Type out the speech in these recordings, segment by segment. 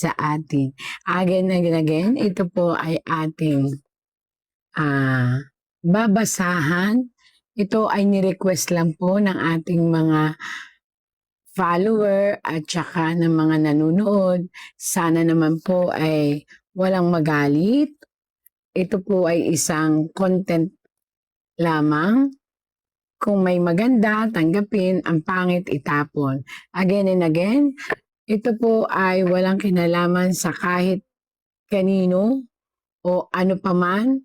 sa atin. Again and again, ito po ay ating babasahan. Ito ay ni-request lang po ng ating mga follower at saka ng mga nanonood. Sana naman po ay walang magalit. Ito po ay isang content lamang. Kung may maganda, tanggapin. Ang pangit, itapon. Again and again, ito po ay walang kinalaman sa kahit kanino o ano paman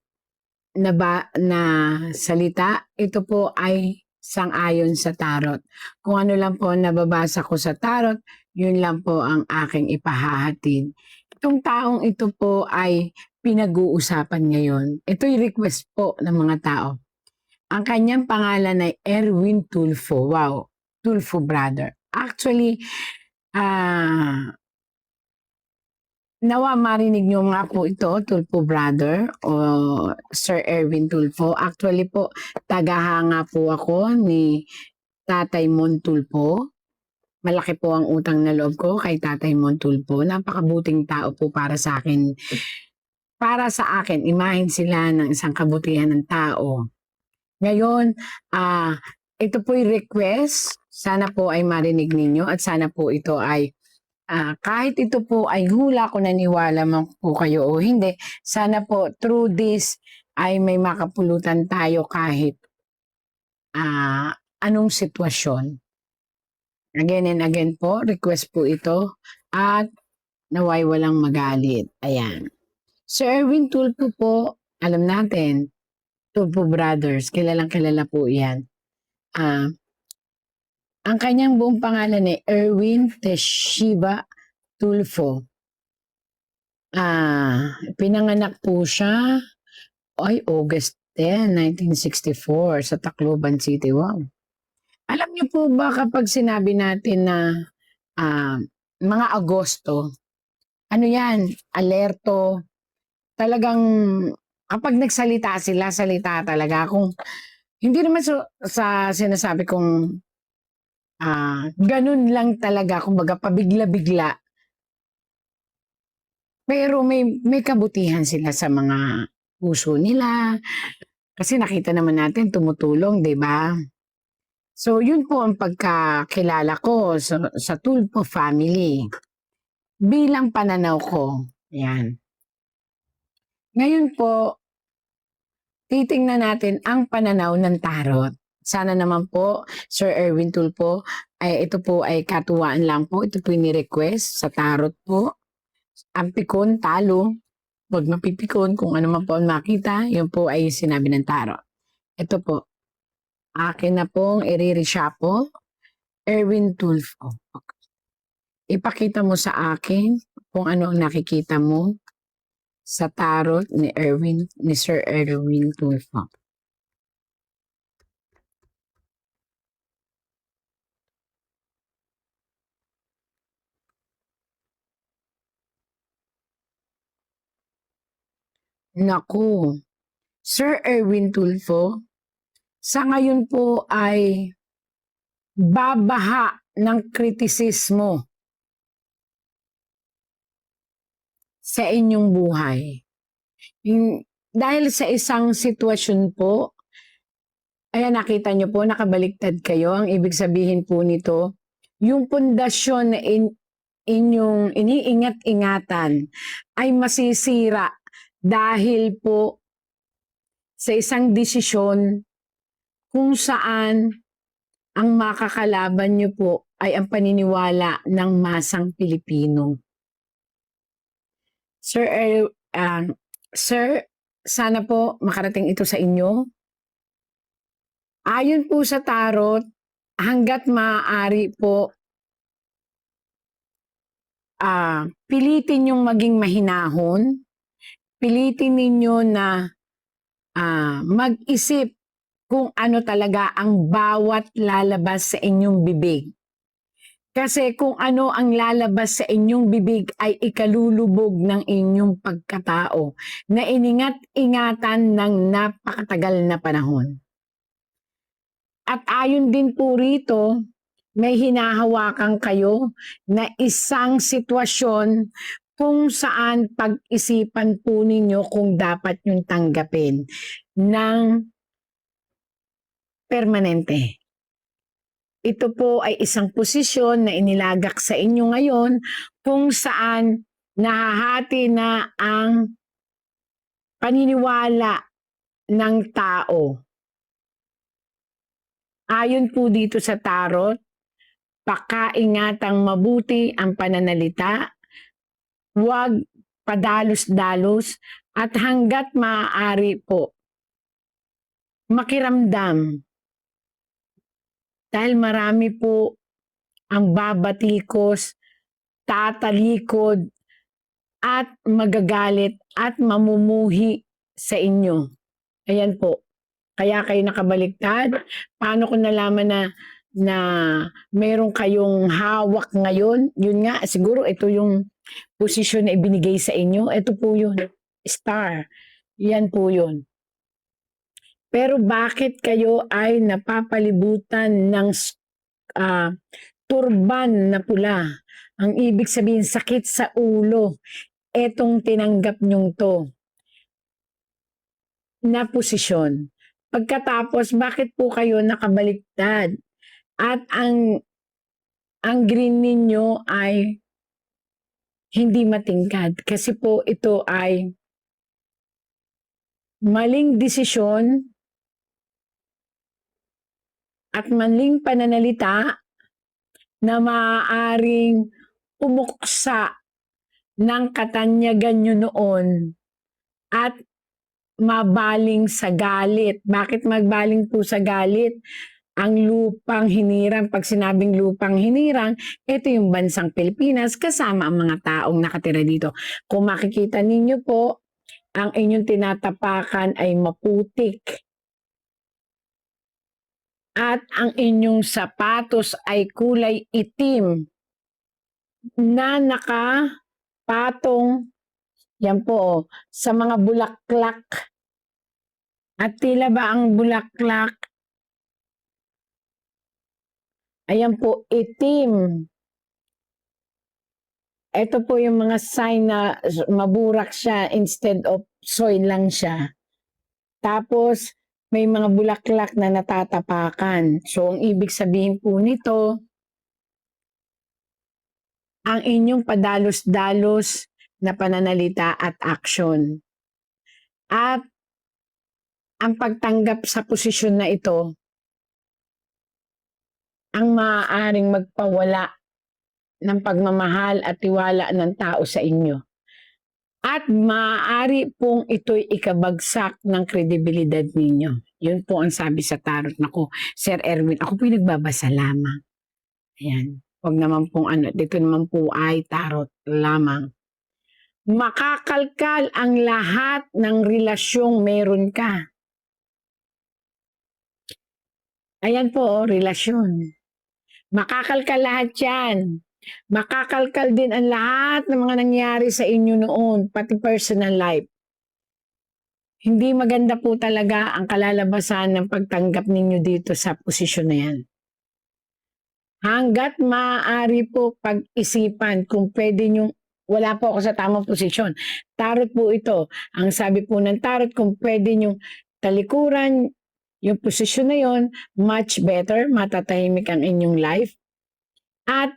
na salita. Ito po ay sang-ayon sa tarot. Kung ano lang po nababasa ko sa tarot, yun lang po ang aking ipahahatid. Itong taong ito po ay pinag-uusapan ngayon. Ito'y request po ng mga tao. Ang kanyang pangalan ay Erwin Tulfo. Wow, Tulfo brother. Actually, nawa marinig nyo nga po ito, Tulfo brother o Sir Erwin Tulfo. Actually po, tagahanga po ako ni Tatay Mon Tulfo. Malaki po ang utang na loob ko kay Tatay Mon Tulfo. Napakabuting tao po para sa akin. Para sa akin, imahin sila ng isang kabutihan ng tao. Ngayon, ito po'y request. Sana po ay marinig ninyo at sana po ito ay kahit ito po ay hula ko naniwala man po kayo o hindi, sana po through this ay may makapulutan tayo kahit anong sitwasyon. Again and again po, request po ito at naway walang magalit. Ayan. Sir Erwin Tulfo po, alam natin, Tulfo Brothers, kilalang kilala po yan. Ang kanyang buong pangalan ay Erwin Teshiba Tulfo. Pinanganak po siya ay August 10, 1964 sa Tacloban City. Wow. Alam niyo po ba kapag sinabi natin na mga Agosto, ano yan, alerto, talagang kapag nagsalita sila, salita talaga. Kung hindi naman sa sinasabi kong ganun lang talaga, kumbaga pabigla-bigla. Pero may kabutihan sila sa mga puso nila. Kasi nakita naman natin tumutulong, di ba? So, yun po ang pagkakilala ko sa Tulfo family. Bilang pananaw ko. Yan. Ngayon po, titingnan natin ang pananaw ng tarot. Sana naman po, Sir Erwin Tulfo, ito po ay katuwaan lang po. Ito po yung ni-request sa tarot po. Ang pikon, talo. Huwag mapipikon kung ano man po ang makita. Yun po ay sinabi ng tarot. Ito po. Akin na pong iririsyapo. Erwin Tulfo. Ipakita mo sa akin kung ano ang nakikita mo sa tarot ni Sir Erwin Tulfo. Naku, Sir Erwin Tulfo, sa ngayon po ay babaha ng kritisismo sa inyong buhay. Dahil sa isang sitwasyon po, ayan nakita nyo po, nakabaliktad kayo. Ang ibig sabihin po nito, yung pundasyon na inyong iniingat-ingatan ay masisira dahil po sa isang desisyon kung saan ang makakalaban nyo po ay ang paniniwala ng masang Pilipino. Sir, sana po makarating ito sa inyo. Ayon po sa tarot, hanggat maaari po, pilitin yung maging mahinahon, pilitin ninyo na mag-isip kung ano talaga ang bawat lalabas sa inyong bibig. Kasi kung ano ang lalabas sa inyong bibig ay ikalulubog ng inyong pagkatao na iningat-ingatan ng napakatagal na panahon. At ayon din po rito, may hinahawakan kayo na isang sitwasyon kung saan pag-isipan po ninyo kung dapat yung tanggapin ng permanente. Ito po ay isang posisyon na inilagak sa inyo ngayon kung saan nahahati na ang paniniwala ng tao. Ayon po dito sa tarot, pakaingatang mabuti ang pananalita, huwag padalos-dalos at hanggat maaari po makiramdam. Dahil marami po ang babatikos, tatalikod at magagalit at mamumuhi sa inyo. Ayan po. Kaya kayo nakabaliktad. Paano ko nalaman na meron kayong hawak ngayon? Yun nga, siguro ito yung posisyon na ibinigay sa inyo. Ito po yun. Star. Yan po yun. Pero bakit kayo ay napapalibutan ng turban na pula? Ang ibig sabihin, sakit sa ulo. Etong tinanggap nyong to na posisyon. Pagkatapos, bakit po kayo nakabaliktad? At ang green ninyo ay hindi matingkad. Kasi po ito ay maling desisyon at maling pananalita na maaaring umuksa ng katanyagan nyo noon at mabaling sa galit. Bakit magbaling po sa galit? Ang lupang hinirang, pag sinabing lupang hinirang, ito yung bansang Pilipinas kasama ang mga taong nakatira dito. Kung makikita ninyo po, ang inyong tinatapakan ay maputik. At ang inyong sapatos ay kulay itim na nakapatong, yan po, sa mga bulaklak. At tila ba ang bulaklak, ayan po, itim. Ito po yung mga sign na maburak siya instead of soil lang siya. Tapos, may mga bulaklak na natatapakan. So, ang ibig sabihin po nito, ang inyong padalos-dalos na pananalita at action. At ang pagtanggap sa posisyon na ito, ang maaaring magpawala ng pagmamahal at tiwala ng tao sa inyo. At maaari pong ito'y ikabagsak ng kredibilidad ninyo. Yun po ang sabi sa tarot. Naku, Sir Erwin, ako po'y nagbabasa lamang. Ayan. Huwag naman pong ano, dito naman po ay tarot lamang. Makakalkal ang lahat ng relasyong meron ka. Ayan po, relasyon. Makakalkal lahat yan. Makakalkal din ang lahat ng mga nangyari sa inyo noon, pati personal life. Hindi maganda po talaga ang kalalabasan ng pagtanggap ninyo dito sa posisyon na yan. Hanggat maaari po pag-isipan kung pwede nyo, wala po ako sa tamang posisyon. Tarot po ito. Ang sabi po ng tarot, kung pwede nyo talikuran yung posisyon na yon, much better, matatahimik ang inyong life. At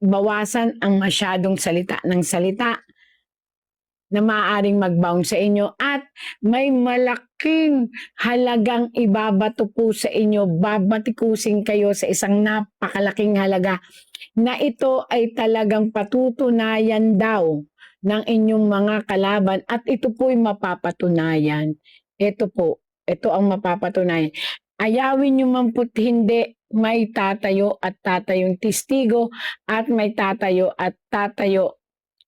bawasan ang masyadong salita ng salita na maaaring mag-bound sa inyo at may malaking halagang ibabato po sa inyo, babatikusin kayo sa isang napakalaking halaga na ito ay talagang patutunayan daw ng inyong mga kalaban at ito po'y mapapatunayan. Ito po, ito ang mapapatunayan. Ayawin nyo man po't hindi, may tatayo at tatayong testigo at may tatayo at tatayo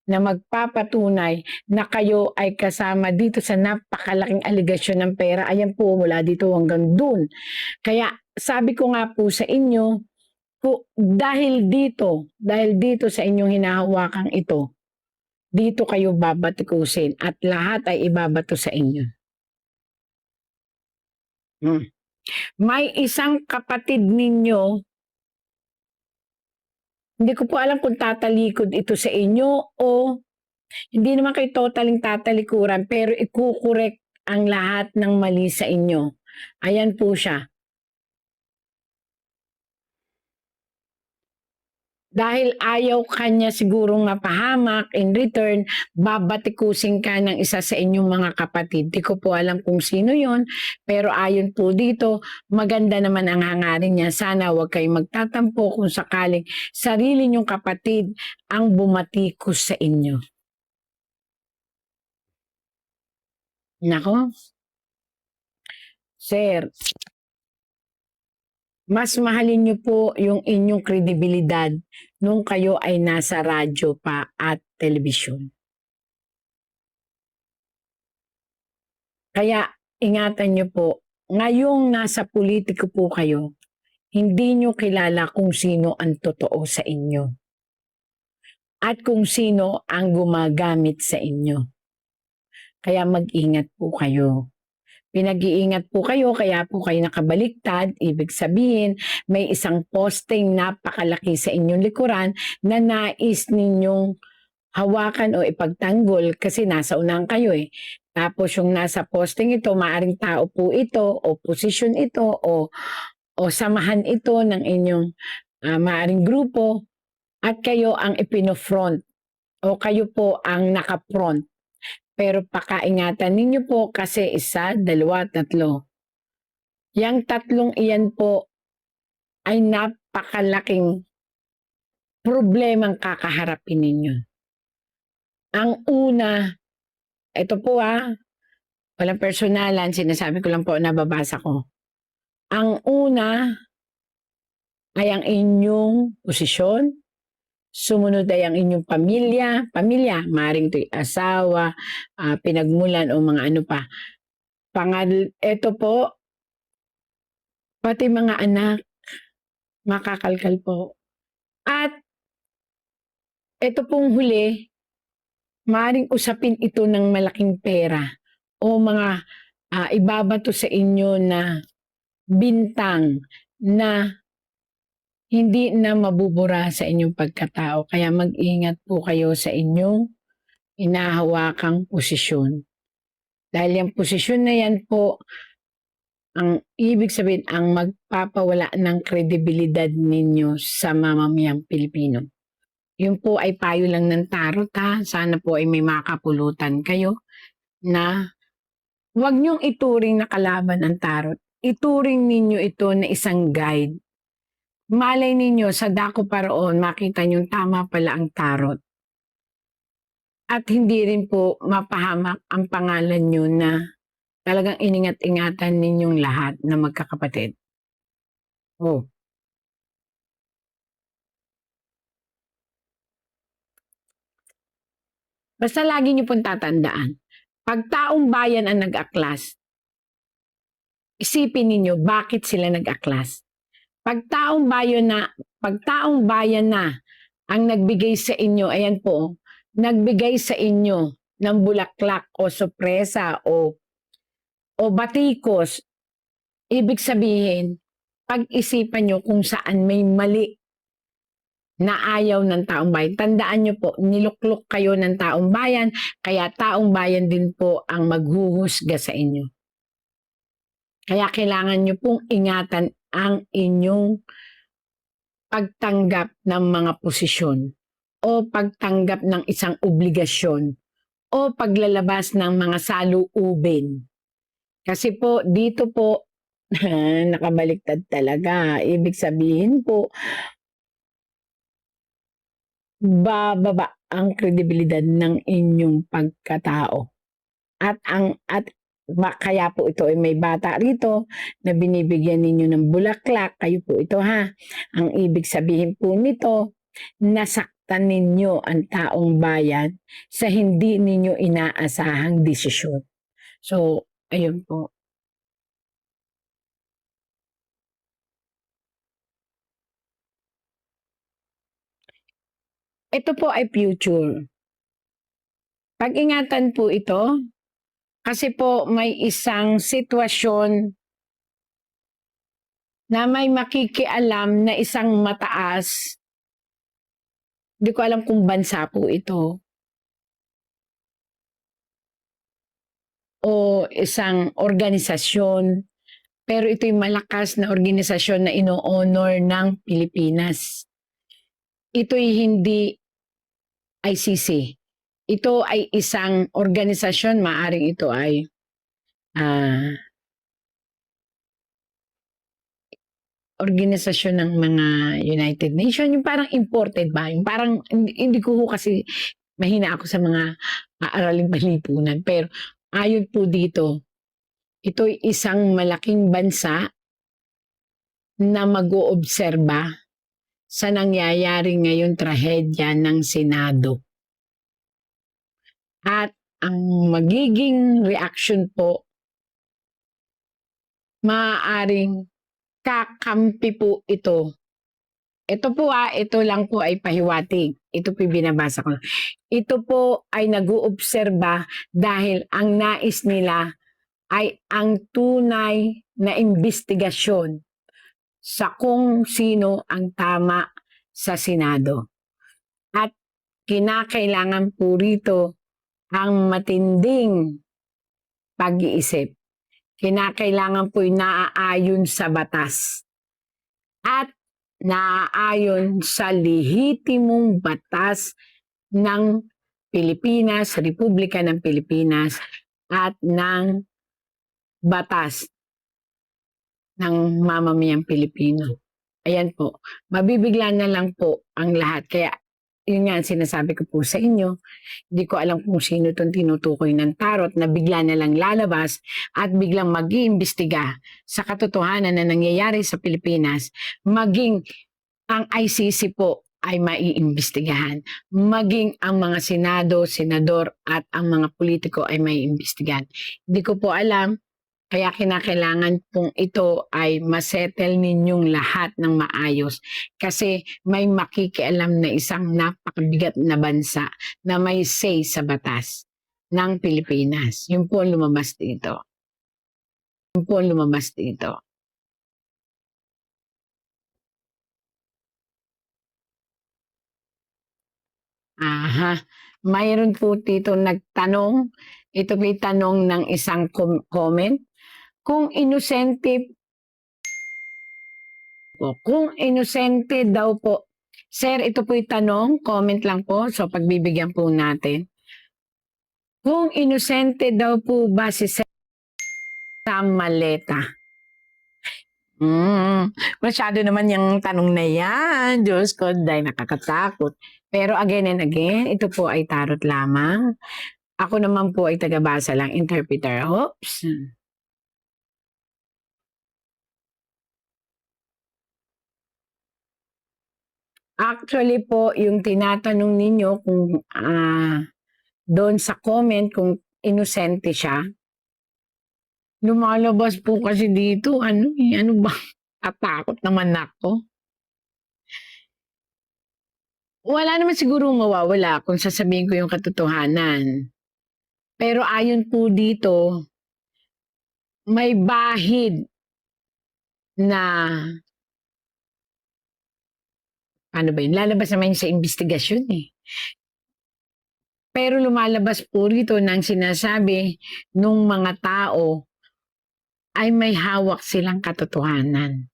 na magpapatunay na kayo ay kasama dito sa napakalaking aligasyon ng pera. Ayan po, mula dito hanggang dun. Kaya sabi ko nga po sa inyo, dahil dito sa inyong hinahawakang ito, dito kayo babatikusin at lahat ay ibabato sa inyo. May isang kapatid ninyo, hindi ko po alam kung tatalikod ito sa inyo o Hindi naman kayo totaling tatalikuran, pero iko-correct ang lahat ng mali sa inyo. Ayan po siya. Dahil ayaw kanya sigurong mapahamak, in return, babatikusin ka ng isa sa inyong mga kapatid. Di ko po alam kung sino yon, pero ayon po dito, maganda naman ang hangarin niya. Sana huwag kayong magtatampo kung sakaling sarili niyong kapatid ang bumatikos sa inyo. Nako, sir, mas mahalin niyo po yung inyong kredibilidad nung kayo ay nasa radyo pa at telebisyon. Kaya ingatan niyo po, ngayong nasa politiko po kayo, hindi niyo kilala kung sino ang totoo sa inyo at kung sino ang gumagamit sa inyo. Kaya mag-ingat po kayo. Pinag-iingat po kayo, kaya po kayo nakabaliktad. Ibig sabihin, may isang posting napakalaki sa inyong likuran na nais ninyong hawakan o ipagtanggol kasi nasa unahan kayo eh. Tapos yung nasa posting ito, maaring tao po ito o posisyon ito o samahan ito ng inyong maaring grupo at kayo ang ipino-front o kayo po ang naka-front. Pero pakaingatan ninyo po kasi isa, dalawa, tatlo. Yang tatlong iyan po ay napakalaking problemang kakaharapin ninyo. Ang una, ito po walang personalan, sinasabi ko lang po, nababasa ko. Ang una ay ang inyong posisyon, sumunod ay ang inyong pamilya, maring ito'y asawa, pinagmulan o mga ano pa. Ito po, pati mga anak, makakalkal po. At ito pong huli, maring usapin ito ng malaking pera o mga ibabato sa inyo na bintang na hindi na mabubura sa inyong pagkatao. Kaya mag-ingat po kayo sa inyong inahawakang posisyon. Dahil yung posisyon na yan po, ang ibig sabihin, ang magpapawala ng kredibilidad ninyo sa mamamayang Pilipino. Yun po ay payo lang ng tarot Sana po ay may makapulutan kayo na huwag niyong ituring na kalaban ang tarot. Ituring ninyo ito na isang guide. Malay ninyo sa dako paroon, makita niyong tama pala ang tarot. At hindi rin po mapahamak ang pangalan niyo na talagang iningat-ingatan ninyong lahat na magkakapatid. Oh. Basta lagi niyo pong tatandaan, pag taong bayan ang nag-aklas, isipin ninyo bakit sila nag-aklas. Pag taong bayan na ang nagbigay sa inyo, ayan po, nagbigay sa inyo ng bulaklak o sorpresa o batikos, ibig sabihin, pag-isipan nyo kung saan may mali na ayaw ng taong bayan. Tandaan nyo po, niluklok kayo ng taong bayan, kaya taong bayan din po ang maghuhusga sa inyo. Kaya kailangan nyo pong ingatan ang inyong pagtanggap ng mga posisyon o pagtanggap ng isang obligasyon o paglalabas ng mga saluubin. Kasi po, dito po, nakabaliktad talaga. Ibig sabihin po, bababa ang kredibilidad ng inyong pagkatao. At kaya po ito ay may bata rito na binibigyan ninyo ng bulaklak. Kayo po ito Ang ibig sabihin po nito, nasaktan ninyo ang taong bayan sa hindi ninyo inaasahang desisyon. So, ayun po. Ito po ay future. Pag-ingatan po ito, kasi po may isang sitwasyon na may makikialam na isang mataas. Hindi ko alam kung bansa po ito. o isang organisasyon, pero ito'y malakas na organisasyon na ino-honor ng Pilipinas. Ito'y hindi ICC. Ito ay isang organisasyon, maaring ito ay ah, organisasyon ng mga United Nations, yung parang imported ba? Yung parang, hindi ko kasi mahina ako sa mga aaraling panlipunan. Pero ayon po dito, ito'y isang malaking bansa na mag-oobserba sa nangyayari ngayon trahedya ng Senado. At ang magiging reaction po, maaaring kakampi po ito. Ito po ito lang po ay pahiwatig. Ito po binabasa ko. Ito po ay nag-uobserba dahil ang nais nila ay ang tunay na investigasyon sa kung sino ang tama sa Senado. At kinakailangan po rito ang matinding pag-iisip. Kinakailangan po naaayon sa batas at naaayon sa lehitimong batas ng Pilipinas, Republika ng Pilipinas at ng batas ng mamamayang Pilipino. Ayan po, mabibigla na lang po ang lahat. Kaya yun nga sinasabi ko po sa inyo, hindi ko alam kung sino itong tinutukoy ng tarot na bigla na lang lalabas at biglang mag-iimbestiga sa katotohanan na nangyayari sa Pilipinas, maging ang ICC po ay maiimbestigahan, maging ang mga senado, senador at ang mga politiko ay maiimbestigahan. Hindi ko po alam, kaya kinakailangan pong ito ay masettle ninyong lahat ng maayos kasi may makikialam na isang napakabigat na bansa na may say sa batas ng Pilipinas. Yun po ang lumabas dito. Yun po ang lumabas dito. Aha. Mayroon po dito nagtanong, ito may tanong ng isang comment, kung inosente daw po. Sir, ito po yung tanong, comment lang po, so pagbibigyan po natin. Kung inosente daw po ba si Sir Sam Maleta? Masyado naman yung tanong na yan. Diyos ko, dahil nakakatakot. Pero again and again, ito po ay tarot lamang. Ako naman po ay tagabasa lang, interpreter. Oops. Actually po, yung tinatanong ninyo kung doon sa comment kung inosente siya, lumalabas po kasi dito, ano ba? Tatakot naman ako. Wala naman siguro mawawala kung sasabihin ko yung katotohanan. Pero ayon po dito, may bahid na ano ba yun? Lalabas naman yun sa investigasyon eh. Pero lumalabas po rito ng sinasabi nung mga tao ay may hawak silang katotohanan.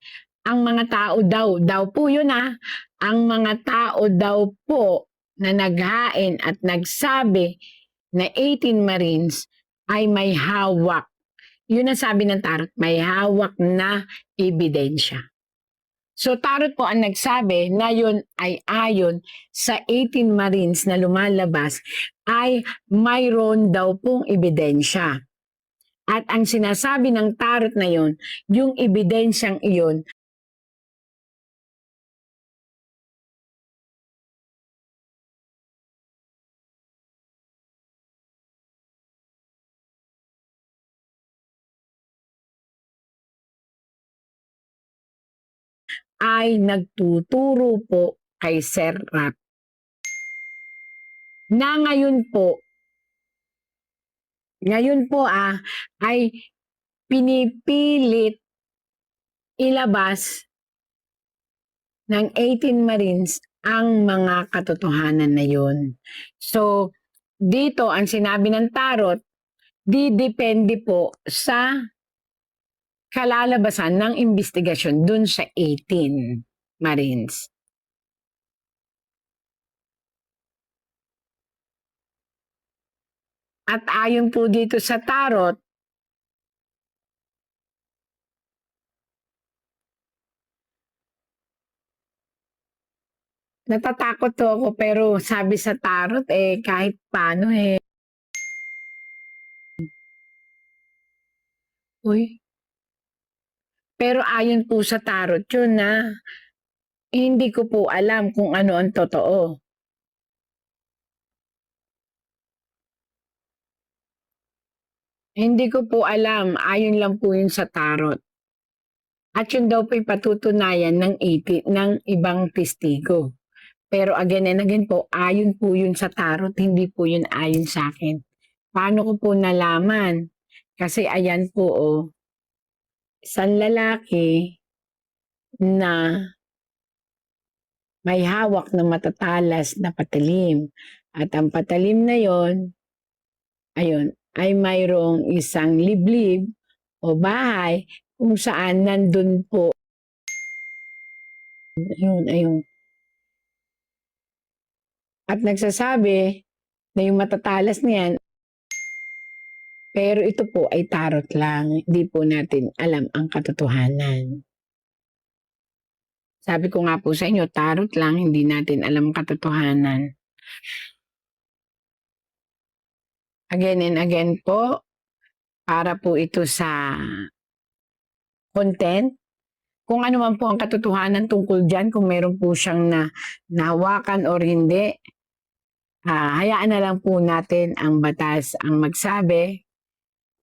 Ang mga tao daw po yun ang mga tao daw po na naghain at nagsabi na 18 Marines ay may hawak. Yun ang sabi ng tarot, may hawak na ebidensya. So tarot po ang nagsabi na yun ay ayon sa 18 Marines na lumalabas ay mayroon daw pong ebidensya. At ang sinasabi ng tarot na yun, yung ebidensyang iyon ay nagtuturo po kay Sir Rap. Na ngayon po ay pinipilit ilabas ng 18 Marines ang mga katotohanan na yun. So, dito ang sinabi ng tarot, didepende po sa kalalabasan ng investigasyon dun sa 18 Marines. At ayon po dito sa tarot, natatakot to ako pero sabi sa tarot kahit paano uy, pero ayon po sa tarot yun na hindi ko po alam kung ano ang totoo. Hindi ko po alam, ayon lang po yun sa tarot. At yun daw po'y patutunayan ng ibang testigo. Pero again and again po, ayon po yun sa tarot, hindi po yun ayon sa akin. Paano ko po nalaman? Kasi ayan po isang lalaki na may hawak na matatalas na patalim. At ang patalim na yon, ayun, ay mayroong isang liblib o bahay kung saan nandun po. Ayun. At nagsasabi na yung matatalas niyan, pero ito po ay tarot lang. Hindi po natin alam ang katotohanan. Sabi ko nga po sa inyo, tarot lang, hindi natin alam ang katotohanan. Again and again po, para po ito sa content. Kung ano man po ang katotohanan tungkol dyan, kung meron po siyang nahawakan or hindi, hayaan na lang po natin ang batas ang magsabi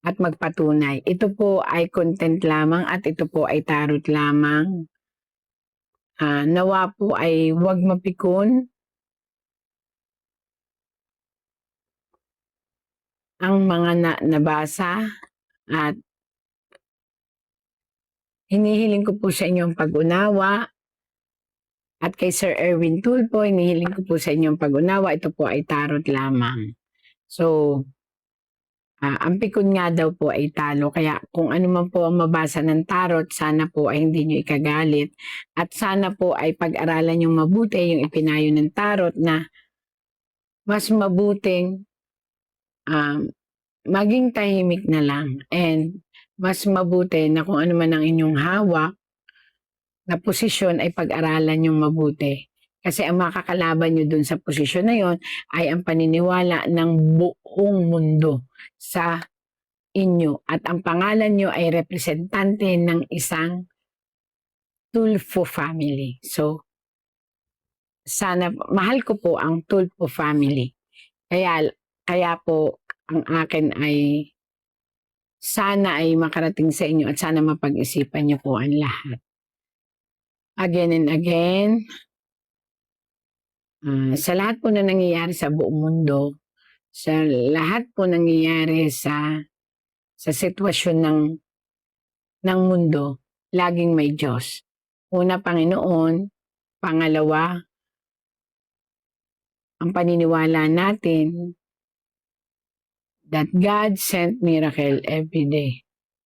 at magpatunay. Ito po ay content lamang at ito po ay tarot lamang. Nawa po ay huwag mapikon ang mga nabasa at hinihiling ko po sa inyong pag-unawa. At kay Sir Erwin Tulfo, hinihiling ko po sa inyong pag-unawa. Ito po ay tarot lamang. So, ang pikon nga daw po ay talo. Kaya kung ano man po ang mabasa ng tarot, sana po ay hindi nyo ikagalit. At sana po ay pag-aralan yung mabuti yung ipinayo ng tarot na mas mabuting maging tahimik na lang. And mas mabuti na kung ano man ang inyong hawak na posisyon ay pag-aralan yung mabuti. Kasi ang makakalaban nyo dun sa posisyon na yon ay ang paniniwala ng buong mundo sa inyo. At ang pangalan nyo ay representante ng isang Tulfo family. So, sana, mahal ko po ang Tulfo family. Kaya po, ang akin ay sana ay makarating sa inyo at sana mapag-isipan nyo po ang lahat. Again and again, sa lahat po na nangyayari sa buong mundo, sa lahat po nangyayari sa sitwasyon ng mundo, laging may Diyos. Una, Panginoon. Pangalawa, ang paniniwala natin that God sent miracle every day.